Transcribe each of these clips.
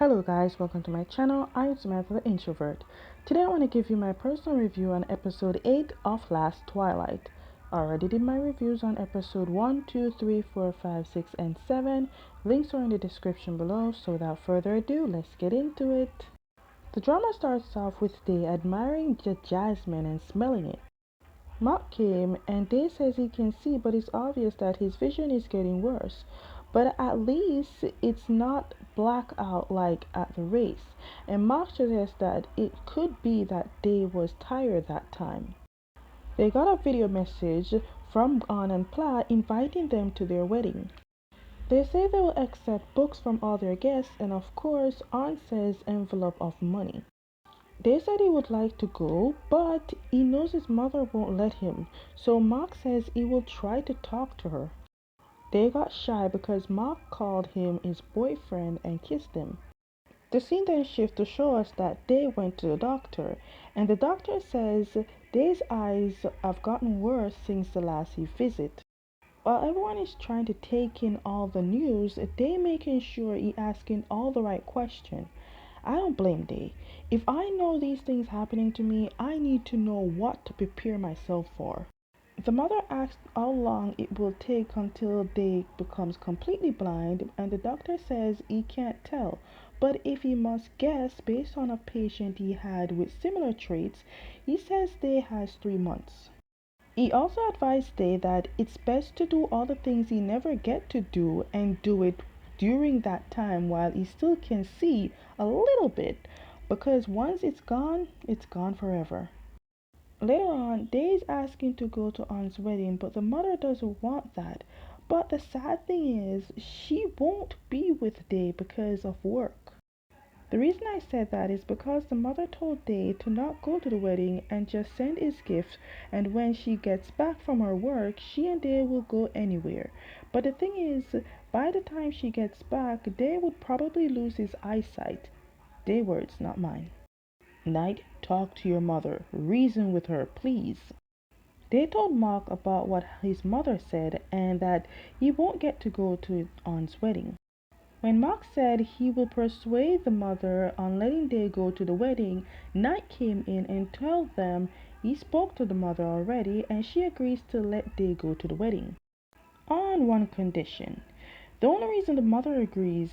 Hello guys, welcome to my channel. I'm Samantha the Introvert. Today I want to give you my personal review on episode 8 of last Twilight. I already did my reviews on episode 1, 2, 3, 4, 5, 6, and 7. Links are in the description below, so without further ado, let's get into it. The drama starts off with Day admiring the jasmine and smelling it. Mark came and Day says he can see, but it's obvious that his vision is getting worse. But at least it's not blackout like at the race. And Mark suggests that it could be that Day was tired that time. They got a video message from Anne and Pla inviting them to their wedding. They say they will accept books from all their guests, and of course, Anne says envelope of money. They said he would like to go, but he knows his mother won't let him, so Mark says he will try to talk to her. They got shy because Mark called him his boyfriend and kissed him. The scene then shifts to show us that Day went to the doctor, and the doctor says Day's eyes have gotten worse since the last he visit. While everyone is trying to take in all the news, Day making sure he asking all the right questions. I don't blame Day. If I know these things happening to me, I need to know what to prepare myself for. The mother asks how long it will take until Day becomes completely blind, and the doctor says he can't tell. But if he must guess based on a patient he had with similar traits, he says Day has 3 months. He also advised Day that it's best to do all the things he never get to do and do it during that time while he still can see a little bit, because once it's gone forever. Later on, Day is asking to go to Anne's wedding, but the mother doesn't want that. But the sad thing is, she won't be with Day because of work. The reason I said that is because the mother told Day to not go to the wedding and just send his gift, and when she gets back from her work, she and Day will go anywhere. But the thing is, by the time she gets back, Day would probably lose his eyesight. Day words, not mine. Night, talk to your mother. Reason with her, please. Day told Mark about what his mother said and that he won't get to go to Anne's wedding. When Mark said he will persuade the mother on letting Day go to the wedding, Knight came in and told them he spoke to the mother already and she agrees to let Day go to the wedding. On one condition. The only reason the mother agrees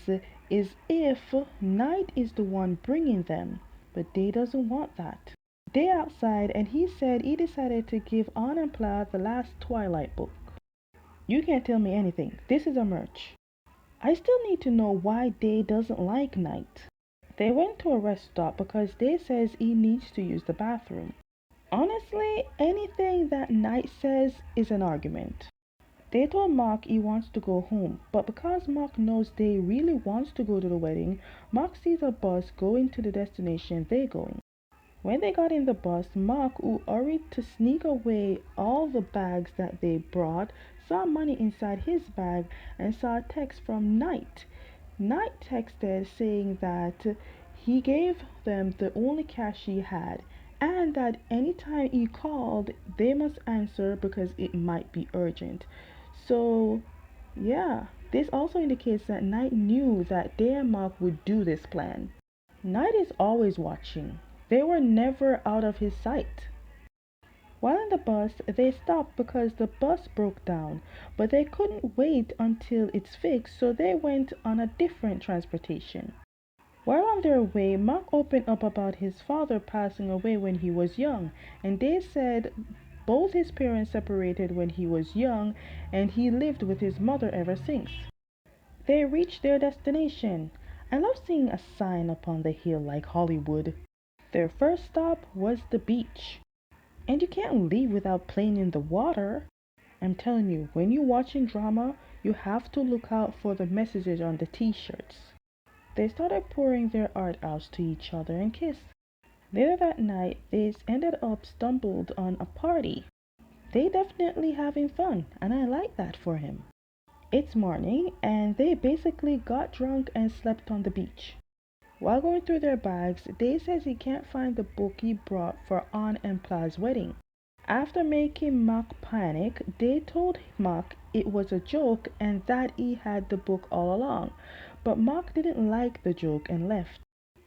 is if Knight is the one bringing them, but Day doesn't want that. Day outside and he said he decided to give Anne and Pla the last Twilight book. You can't tell me anything. This is a merch. I still need to know why Day doesn't like Knight. They went to a rest stop because Day says he needs to use the bathroom. Honestly, anything that Knight says is an argument. They told Mark he wants to go home, but because Mark knows Day really wants to go to the wedding, Mark sees a bus going to the destination they're going. When they got in the bus, Mark, who hurried to sneak away all the bags that they brought, saw money inside his bag and saw a text from Knight. Knight texted saying that he gave them the only cash he had and that anytime he called, they must answer because it might be urgent. So, yeah, this also indicates that Knight knew that Day and Mark would do this plan. Knight is always watching. They were never out of his sight. While in the bus, they stopped because the bus broke down, but they couldn't wait until it's fixed, so they went on a different transportation. While on their way, Mark opened up about his father passing away when he was young, and they said both his parents separated when he was young, and he lived with his mother ever since. They reached their destination. I love seeing a sign upon the hill like Hollywood. Their first stop was the beach. And you can't leave without playing in the water. I'm telling you, when you're watching drama, you have to look out for the messages on the t-shirts. They started pouring their art out to each other and kissed. Later that night, they ended up stumbled on a party. They definitely having fun, and I like that for him. It's morning, and they basically got drunk and slept on the beach. While going through their bags, Day says he can't find the book he brought for Anne and Pla's wedding. After making Mark panic, Day told Mark it was a joke and that he had the book all along. but Mark didn't like the joke and left.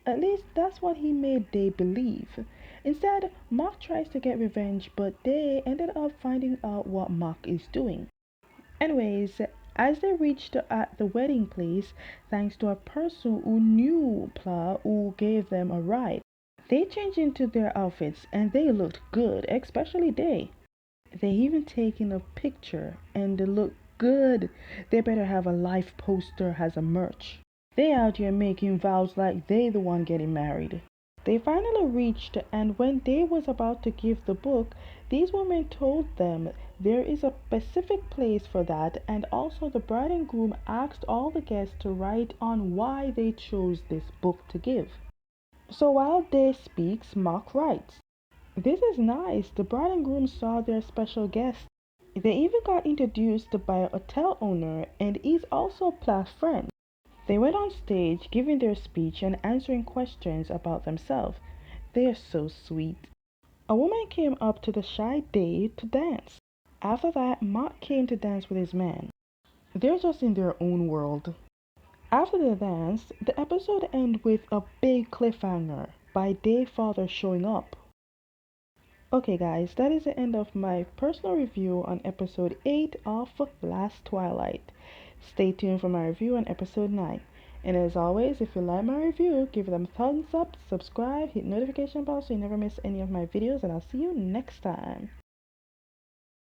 At least that's what he made Day believe. Instead, Mark tries to get revenge, but Day ended up finding out what Mark is doing. Anyways, as they reached at the wedding place, thanks to a person who knew Pla who gave them a ride, they changed into their outfits and they looked good, especially Day. They even taken a picture and they look good. They better have a life poster as a merch. They out here making vows like they the one getting married. They finally reached, and when they was about to give the book, these women told them there is a specific place for that, and also the bride and groom asked all the guests to write on why they chose this book to give. So while Day speaks, Mark writes. This is nice. The bride and groom saw their special guest. They even got introduced by a hotel owner, and he's also Plath's friend. They went on stage giving their speech and answering questions about themselves. They are so sweet. A woman came up to the shy Day to dance. After that, Mark came to dance with his man. They're just in their own world. After the dance, the episode ends with a big cliffhanger by Day's father showing up. Okay, guys, that is the end of my personal review on episode 8 of Last Twilight. Stay tuned for my review on episode 9. And as always, if you like my review, give them a thumbs up, subscribe, hit notification bell so you never miss any of my videos, and I'll see you next time.